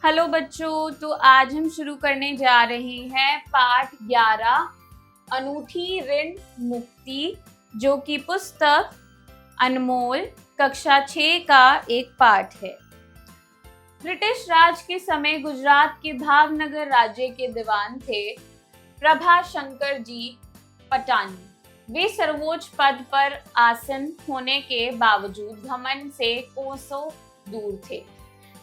Hello बच्चों, तो आज हम शुरू करने जा रहे हैं पाठ 11 अनूठी ऋण मुक्ति, जो कि पुस्तक अनमोल कक्षा 6 का एक पाठ है। ब्रिटिश राज के समय गुजरात के भावनगर राज्य के दीवान थे प्रभाशंकर जी पटानी। वे सर्वोच्च पद पर आसीन होने के बावजूद घमंड से कोसों दूर थे।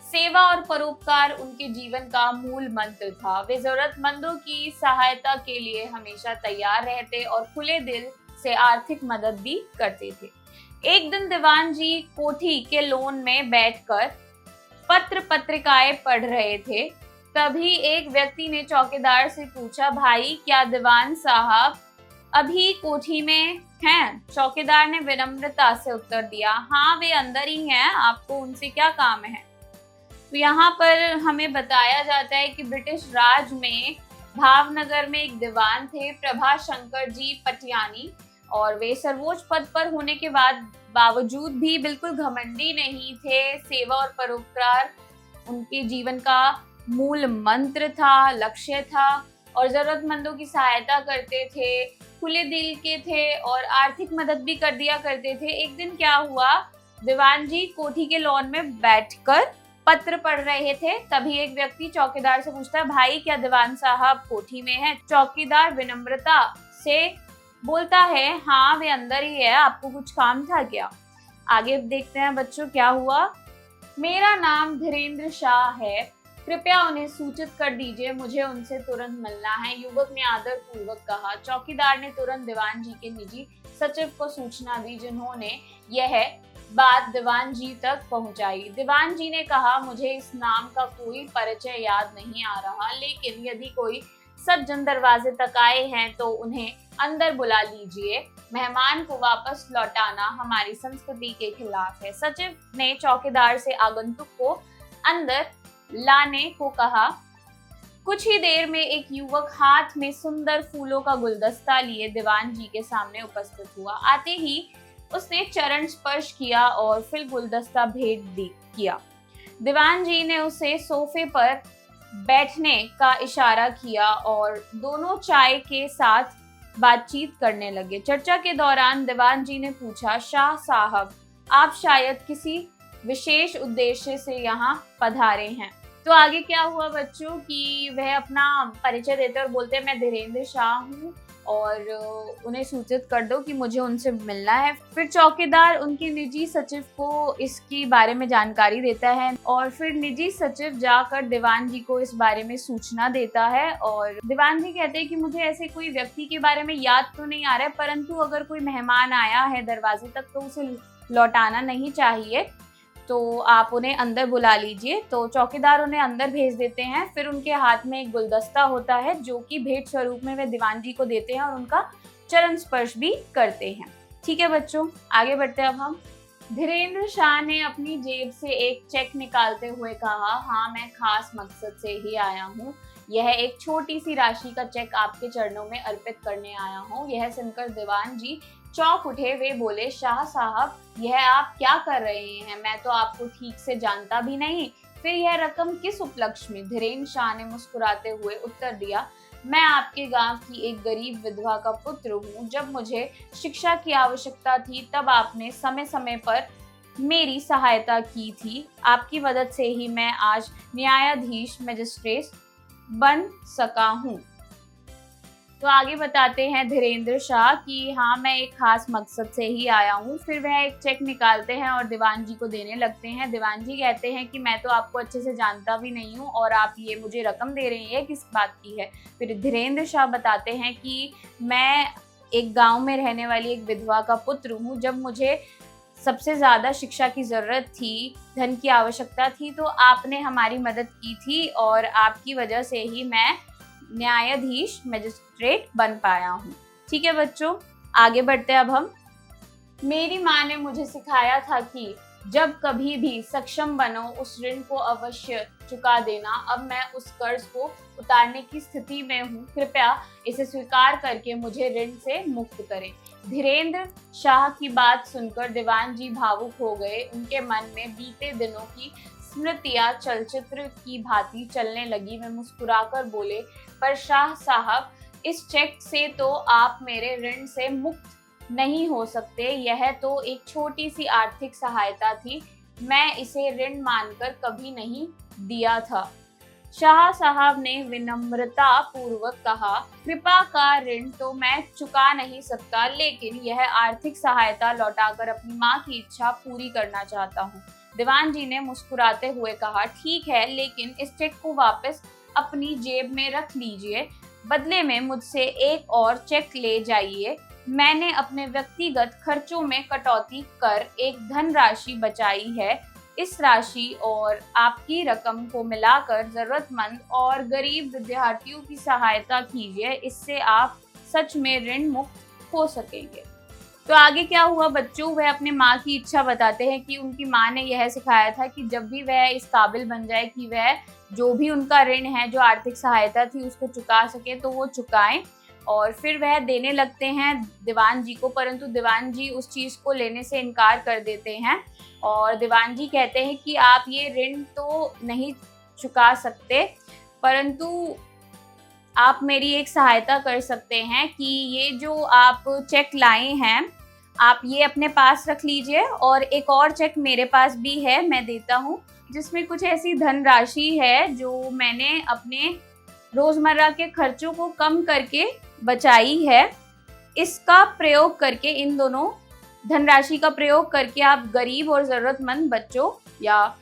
सेवा और परोपकार उनके जीवन का मूल मंत्र था। वे जरूरतमंदों की सहायता के लिए हमेशा तैयार रहते और खुले दिल से आर्थिक मदद भी करते थे। एक दिन दीवान जी कोठी के लॉन में बैठकर पत्र पत्रिकाएं पढ़ रहे थे। तभी एक व्यक्ति ने चौकीदार से पूछा, भाई क्या दीवान साहब अभी कोठी में हैं? चौकीदार ने विनम्रता से उत्तर दिया, हाँ वे अंदर ही हैं, आपको उनसे क्या काम है? तो यहाँ पर हमें बताया जाता है कि ब्रिटिश राज में भावनगर में एक दीवान थे प्रभाशंकर जी पटियानी, और वे सर्वोच्च पद पर होने के बावजूद भी बिल्कुल घमंडी नहीं थे। सेवा और परोपकार उनके जीवन का मूल मंत्र था, लक्ष्य था, और जरूरतमंदों की सहायता करते थे, खुले दिल के थे और आर्थिक मदद भी कर दिया करते थे। एक दिन क्या हुआ, दीवान जी कोठी के लॉन में बैठकर पत्र पढ़ रहे थे। तभी एक व्यक्ति चौकीदार से पूछता है, भाई क्या दीवान साहब कोठी में हैं? चौकीदार विनम्रता से बोलता है, हाँ वे अंदर ही है, आपको कुछ काम था क्या? आगे देखते हैं बच्चों क्या हुआ। मेरा नाम धीरेन्द्र शाह है, कृपया उन्हें सूचित कर दीजिए, मुझे उनसे तुरंत मिलना है, युवक ने आदर पूर्वक कहा। चौकीदार ने तुरंत दीवान जी के निजी सचिव को सूचना दी, जिन्होंने यह बात दीवान जी तक पहुंचाई। दीवान जी ने कहा, मुझे इस नाम का कोई परिचय याद नहीं आ रहा, लेकिन यदि कोई सज्जन दरवाजे तक आए हैं तो उन्हें अंदर बुला लीजिए। मेहमान को वापस लौटाना हमारी संस्कृति के खिलाफ है। सचिव ने चौकीदार से आगंतुक को अंदर लाने को कहा। कुछ ही देर में एक युवक हाथ में सुंदर फूलों का गुलदस्ता लिए दीवान जी के सामने उपस्थित हुआ। आते ही उसने चरण स्पर्श किया और फिर गुलदस्ता भेंट किया। दीवान जी ने उसे सोफे पर बैठने का इशारा किया और दोनों चाय के साथ बातचीत करने लगे। चर्चा के दौरान दीवान जी ने पूछा, शाह साहब आप शायद किसी विशेष उद्देश्य से यहाँ पधारे हैं? तो आगे क्या हुआ बच्चों कि वह अपना परिचय देते और बोलते, मैं धीरेन्द्र शाह हूँ और उन्हें सूचित कर दो कि मुझे उनसे मिलना है। फिर चौकीदार उनके निजी सचिव को इसकी बारे में जानकारी देता है और फिर निजी सचिव जाकर दीवान जी को इस बारे में सूचना देता है। और दीवान जी कहते हैं कि मुझे ऐसे कोई व्यक्ति के बारे में याद तो नहीं आ रहा है, परंतु अगर कोई मेहमान आया है दरवाजे तक तो उसे लौटाना नहीं चाहिए, तो आप उन्हें अंदर बुला लीजिए। तो चौकीदार उन्हें अंदर भेज देते हैं। फिर उनके हाथ में एक गुलदस्ता होता है जो कि भेंट स्वरूप में वे दीवान जी को देते हैं और उनका चरण स्पर्श भी करते हैं। ठीक है बच्चों, आगे बढ़ते हैं अब हम। धीरेन्द्र शाह ने अपनी जेब से एक चेक निकालते हुए कहा, हाँ मैं खास मकसद से ही आया हूँ, यह एक छोटी सी राशि का चेक आपके चरणों में अर्पित करने आया हूँ। यह सुनकर दीवान जी चौंक उठे। वे बोले, शाह साहब यह आप क्या कर रहे हैं? मैं तो आपको ठीक से जानता भी नहीं, फिर यह रकम किस उपलक्ष्य में? धीरेन्द्र शाह ने मुस्कुराते हुए उत्तर दिया, मैं आपके गांव की एक गरीब विधवा का पुत्र हूँ। जब मुझे शिक्षा की आवश्यकता थी तब आपने समय समय पर मेरी सहायता की थी। आपकी मदद से ही मैं आज न्यायाधीश मजिस्ट्रेट बन सका हूँ। तो आगे बताते हैं धीरेन्द्र शाह कि हाँ मैं एक खास मकसद से ही आया हूँ। फिर वह एक चेक निकालते हैं और दीवान जी को देने लगते हैं। दीवान जी कहते हैं कि मैं तो आपको अच्छे से जानता भी नहीं हूँ और आप ये मुझे रकम दे रही हैं, किस बात की है? फिर धीरेन्द्र शाह बताते हैं कि मैं एक गाँव में रहने वाली एक विधवा का पुत्र हूँ। जब मुझे सबसे ज़्यादा शिक्षा की ज़रूरत थी, धन की आवश्यकता थी, तो आपने हमारी मदद की थी और आपकी वजह से ही मैं न्यायाधीश मजिस्ट्रेट बन पाया हूँ। ठीक है बच्चों, आगे बढ़ते हैं अब हम। मेरी माँ ने मुझे सिखाया था कि जब कभी भी सक्षम बनो उस ऋण को अवश्य चुका देना। अब मैं उस कर्ज को उतारने की स्थिति में हूँ, कृपया इसे स्वीकार करके मुझे ऋण से मुक्त करें। धीरेन्द्र शाह की बात सुनकर दीवान जी भावुक हो गए। उनके मन में बीते दिनों की स्मृतियां चलचित्र की भांति चलने लगी। वे मुस्कुराकर बोले, पर शाह साहब, इस चेक से तो आप मेरे ऋण से मुक्त नहीं हो सकते। यह तो एक छोटी सी आर्थिक सहायता थी, मैं इसे ऋण मानकर कभी नहीं दिया था। शाह साहब ने विनम्रता पूर्वक कहा, कृपा का ऋण तो मैं चुका नहीं सकता, लेकिन यह आर्थिक सहायता लौटाकर अपनी माँ की इच्छा पूरी करना चाहता हूँ। दीवान जी ने मुस्कुराते हुए कहा, ठीक है, लेकिन इस चेक को वापस अपनी जेब में रख लीजिए। बदले में मुझसे एक और चेक ले जाइए। मैंने अपने व्यक्तिगत खर्चों में कटौती कर एक धनराशि बचाई है। इस राशि और आपकी रकम को मिलाकर जरूरतमंद और गरीब विद्यार्थियों की सहायता कीजिए। इससे आप सच में ऋण मुक्त हो सकेंगे। तो आगे क्या हुआ बच्चों? वह अपने माँ की इच्छा बताते हैं कि उनकी माँ ने यह सिखाया था कि जब भी वह इस काबिल बन जाए कि वह जो भी उनका ऋण है, जो आर्थिक सहायता थी, उसको चुका सके, तो वो चुकाएं। और फिर वह देने लगते हैं दीवान जी को, परंतु दीवान जी उस चीज़ को लेने से इनकार कर देते हैं और दीवान जी कहते हैं कि आप ये ऋण तो नहीं चुका सकते, परंतु आप मेरी एक सहायता कर सकते हैं कि ये जो आप चेक लाए हैं, आप ये अपने पास रख लीजिए और एक और चेक मेरे पास भी है, मैं देता हूँ, जिसमें कुछ ऐसी धनराशि है जो मैंने अपने रोजमर्रा के खर्चों को कम करके बचाई है। इसका प्रयोग करके, इन दोनों धनराशि का प्रयोग करके आप गरीब और जरूरतमंद बच्चों या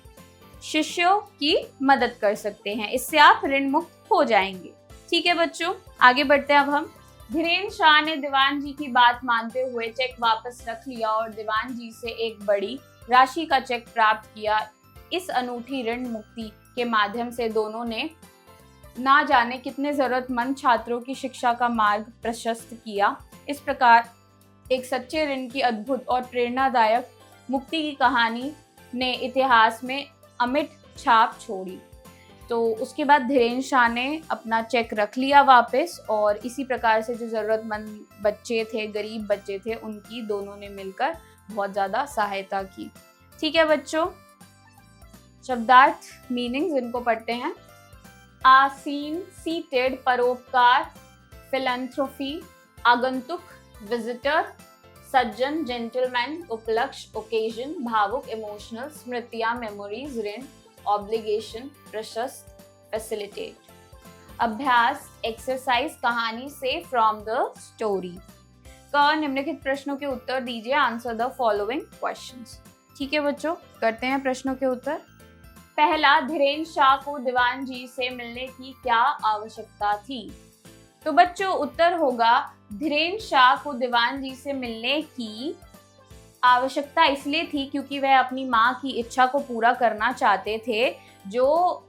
शिष्यों की मदद कर सकते हैं। इससे आप ऋण मुक्त हो जाएंगे। ठीक है बच्चों, आगे बढ़ते हैं अब हम। धीरेन्द्र शाह ने दीवान जी की बात मानते हुए चेक वापस रख लिया और दीवान जी से एक बड़ी राशि का चेक प्राप्त किया। इस अनूठी ऋण मुक्ति के माध्यम से दोनों ने ना जाने कितने जरूरतमंद छात्रों की शिक्षा का मार्ग प्रशस्त किया। इस प्रकार एक सच्चे ऋण की अद्भुत और प्रेरणादायक मुक्ति की कहानी ने इतिहास में अमिट छाप छोड़ी। तो उसके बाद धीरेन्द्र शाह ने अपना चेक रख लिया वापस और इसी प्रकार से जो ज़रूरतमंद बच्चे थे, गरीब बच्चे थे, उनकी दोनों ने मिलकर बहुत ज़्यादा सहायता की। ठीक है बच्चों, शब्दार्थ मीनिंग्स इनको पढ़ते हैं। आसीन, सीटेड, परोपकार, फिलैंथ्रोपी, आगंतुक, विजिटर, सज्जन, जेंटलमैन, उपलक्ष्य, ओकेजन, भावुक, इमोशनल, स्मृतियां, मेमोरीज, ऋण, ऑब्लिगेशन, प्रशस्त, फैसिलिटेट। अभ्यास, एक्सरसाइज, कहानी से फ्रॉम द स्टोरी। निम्नलिखित प्रश्नों के उत्तर दीजिए। Answer the following questions. ठीक है बच्चों, करते हैं प्रश्नों के उत्तर। पहला, धीरेन्द्र शाह को दीवान जी से मिलने की क्या आवश्यकता थी? तो बच्चों उत्तर होगा, धीरेन्द्र शाह को दीवान जी से मिलने की आवश्यकता इसलिए थी क्योंकि वह अपनी माँ की इच्छा को पूरा करना चाहते थे, जो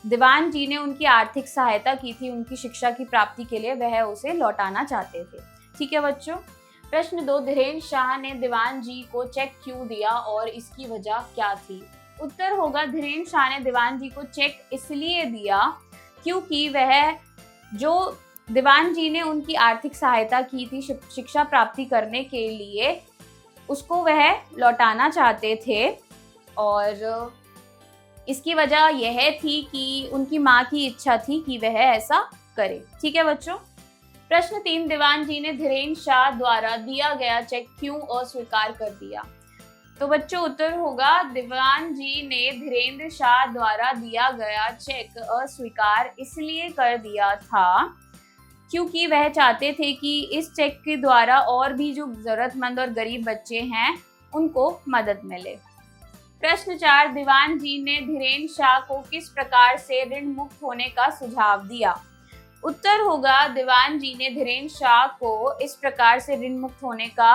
दीवान जी ने उनकी आर्थिक सहायता की थी उनकी शिक्षा की प्राप्ति के लिए, वह उसे लौटाना चाहते थे। ठीक है बच्चों। प्रश्न 2, धीरेन्द्र शाह ने दीवान जी को चेक क्यों दिया और इसकी वजह क्या थी? उत्तर होगा, धीरेन्द्र शाह ने दीवान जी को चेक इसलिए दिया क्योंकि वह जो दीवान जी ने उनकी आर्थिक सहायता की थी शिक्षा प्राप्ति करने के लिए, उसको वह लौटाना चाहते थे और इसकी वजह यह थी कि उनकी माँ की इच्छा थी कि वह ऐसा करे। ठीक है बच्चों। प्रश्न 3, दीवान जी ने धीरेन्द्र शाह द्वारा दिया गया चेक क्यों अस्वीकार कर दिया? तो बच्चों उत्तर होगा, दीवान जी ने धीरेन्द्र शाह द्वारा दिया गया चेक अस्वीकार इसलिए कर दिया था क्योंकि वह चाहते थे कि इस चेक के द्वारा और भी जो जरूरतमंद और गरीब बच्चे हैं उनको मदद मिले। प्रश्न 4, दीवान जी ने धीरेन्द्र शाह को किस प्रकार से ऋण मुक्त होने का सुझाव दिया? उत्तर होगा, दीवान जी ने धीरेन्द्र शाह को इस प्रकार से ऋण मुक्त होने का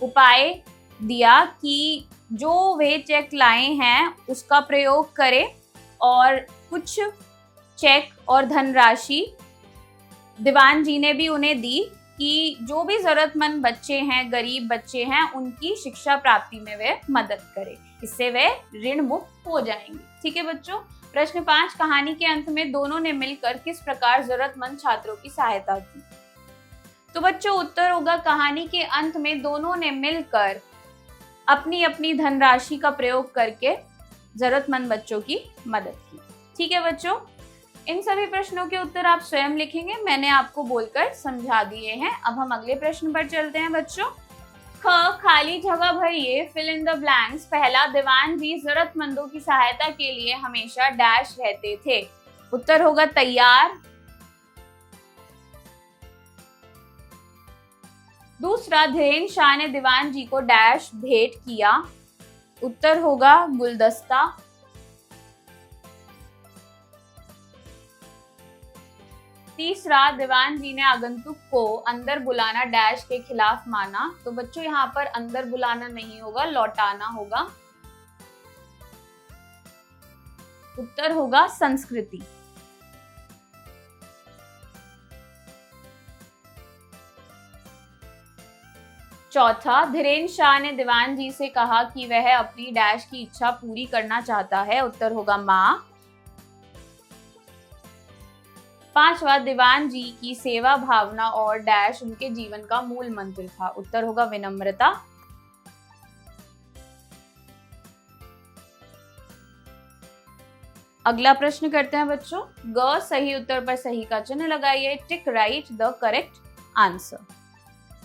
उपाय दिया कि जो वे चेक लाए हैं उसका प्रयोग करें और कुछ चेक और धनराशि दीवान जी ने भी उन्हें दी कि जो भी जरूरतमंद बच्चे हैं, गरीब बच्चे हैं, उनकी शिक्षा प्राप्ति में वे मदद करें। इससे वे ऋण मुक्त हो जाएंगे। ठीक है बच्चों। प्रश्न 5, कहानी के अंत में दोनों ने मिलकर किस प्रकार जरूरतमंद छात्रों की सहायता की? तो बच्चों उत्तर होगा, कहानी के अंत में दोनों ने मिलकर अपनी अपनी धनराशि का प्रयोग करके जरूरतमंद बच्चों की मदद की। ठीक है बच्चों, इन सभी प्रश्नों के उत्तर आप स्वयं लिखेंगे, मैंने आपको बोलकर समझा दिए हैं। अब हम अगले प्रश्न पर चलते हैं बच्चों। ख, खाली जगह भरिए, फिल इन द ब्लैंक्स। पहला, दीवान जी जरूरतमंदों की सहायता के लिए हमेशा डैश रहते थे। उत्तर होगा तैयार। दूसरा, धीरेन्द्र शाह ने दीवान जी को डैश भेंट किया। उत्तर होगा गुलदस्ता। तीसरा, दीवान जी ने आगंतुक को अंदर बुलाना डैश के खिलाफ माना। तो बच्चों यहाँ पर अंदर बुलाना नहीं होगा, लौटाना होगा। उत्तर होगा संस्कृति। चौथा, धीरेन्द्र शाह ने दीवान जी से कहा कि वह अपनी डैश की इच्छा पूरी करना चाहता है। उत्तर होगा माँ। पांचवा, दीवान जी की सेवा भावना और डैश उनके जीवन का मूल मंत्र था। उत्तर होगा विनम्रता। अगला प्रश्न करते हैं बच्चों। ग, सही उत्तर पर सही का चिन्ह लगाइए। टिक राइट द करेक्ट आंसर।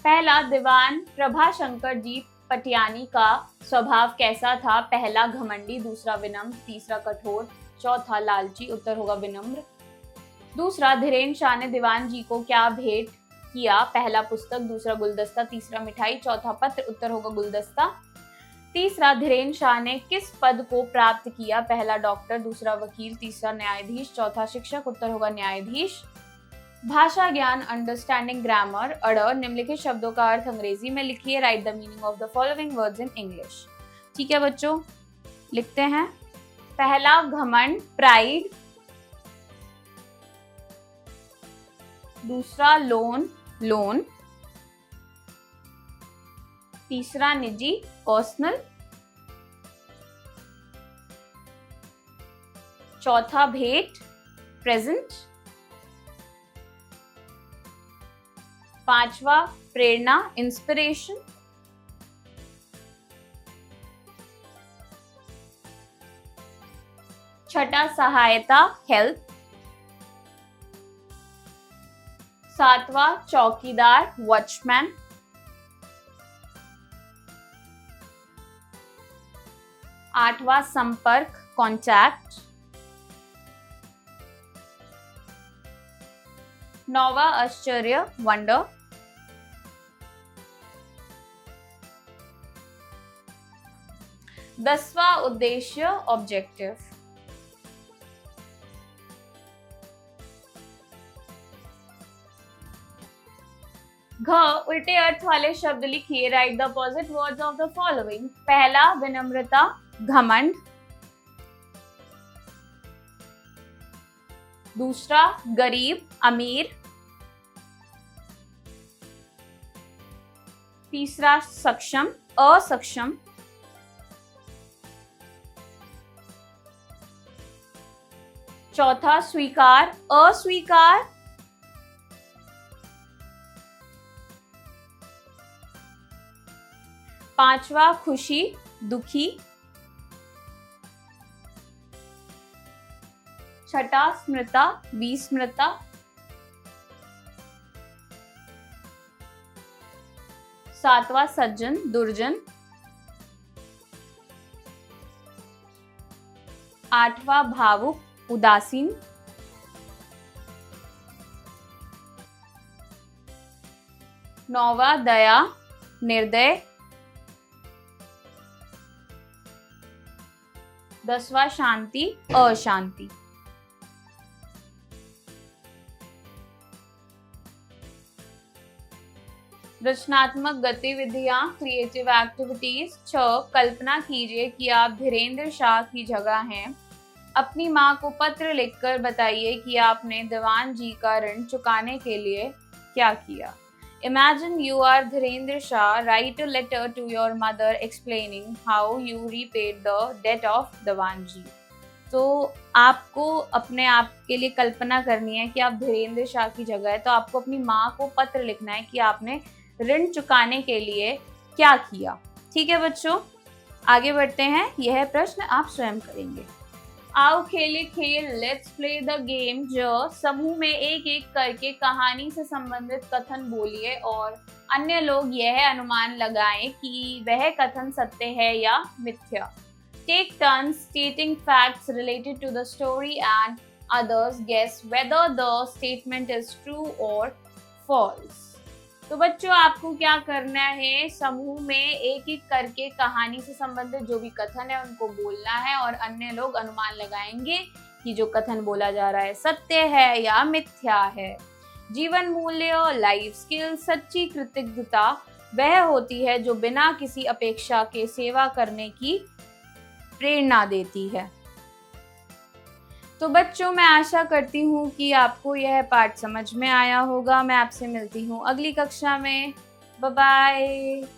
पहला, दीवान प्रभाशंकर जी पटियानी का स्वभाव कैसा था? पहला, घमंडी। दूसरा, विनम्र। तीसरा, कठोर। चौथा, लालची। उत्तर होगा विनम्र। दूसरा, धीरेन्द्र शाह ने दीवान जी को क्या भेंट किया? पहला, पुस्तक। दूसरा, गुलदस्ता। तीसरा, मिठाई। चौथा, पत्र। उत्तर होगा गुलदस्ता। तीसरा, धीरेन्द्र शाह ने किस पद को प्राप्त किया? पहला, डॉक्टर। दूसरा, वकील। तीसरा, न्यायाधीश। चौथा, शिक्षक। उत्तर होगा न्यायाधीश। भाषा ज्ञान अंडरस्टैंडिंग ग्रामर। अड़, निम्नलिखित शब्दों का अर्थ अंग्रेजी में लिखिए। Right the meaning of the following words in English. ठीक है बच्चों, लिखते हैं। पहला, घमंड, प्राइड। दूसरा, लोन। तीसरा, निजी, पर्सनल। चौथा, भेंट, प्रेजेंट। पांचवा, प्रेरणा, इंस्पिरेशन। छठा, सहायता, हेल्प। सातवां, चौकीदार, वॉचमैन। आठवां, संपर्क, कॉन्टैक्ट। नौवां, आश्चर्य, वंडर। 10वां उद्देश्य, ऑब्जेक्टिव। घ, उल्टे अर्थ वाले शब्द लिखिए। Right the opposite words of the following. पहला, विनम्रता, घमंड। दूसरा, गरीब, अमीर। तीसरा, सक्षम, असक्षम। चौथा, स्वीकार, अस्वीकार। पांचवा, खुशी, दुखी। छठा, स्मृता, विस्मृता। सातवां, सज्जन, दुर्जन। आठवां, भावुक, उदासीन। नौवां, दया, निर्दय। 10वां, शांति, अशांति। रचनात्मक गतिविधियां, क्रिएटिव एक्टिविटीज। 6, कल्पना कीजिए कि आप धीरेन्द्र शाह की जगह हैं। अपनी माँ को पत्र लिखकर बताइए कि आपने दीवान जी का ऋण चुकाने के लिए क्या किया। Imagine you are Dhirendra Shah. Write a letter to your mother explaining how you repaid the debt of Diwan ji. तो आपको अपने आप के लिए कल्पना करनी है कि आप धीरेन्द्र शाह की जगह है, तो आपको अपनी माँ को पत्र लिखना है कि आपने ऋण चुकाने के लिए क्या किया। ठीक है बच्चों, आगे बढ़ते हैं, यह प्रश्न आप स्वयं करेंगे। आओ खेले खेल, लेट्स प्ले द गेम। जो समूह में एक एक करके कहानी से संबंधित कथन बोलिए और अन्य लोग यह अनुमान लगाएं कि वह कथन सत्य है या मिथ्या। Take turns stating facts related to the story and others guess whether the statement is true or false. तो बच्चों, आपको क्या करना है, समूह में एक एक करके कहानी से संबंधित जो भी कथन है उनको बोलना है और अन्य लोग अनुमान लगाएंगे कि जो कथन बोला जा रहा है सत्य है या मिथ्या है। जीवन मूल्य, लाइफ स्किल, सच्ची कृतज्ञता वह होती है जो बिना किसी अपेक्षा के सेवा करने की प्रेरणा देती है। तो बच्चों, मैं आशा करती हूँ कि आपको यह पाठ समझ में आया होगा। मैं आपसे मिलती हूँ अगली कक्षा में। Bye bye.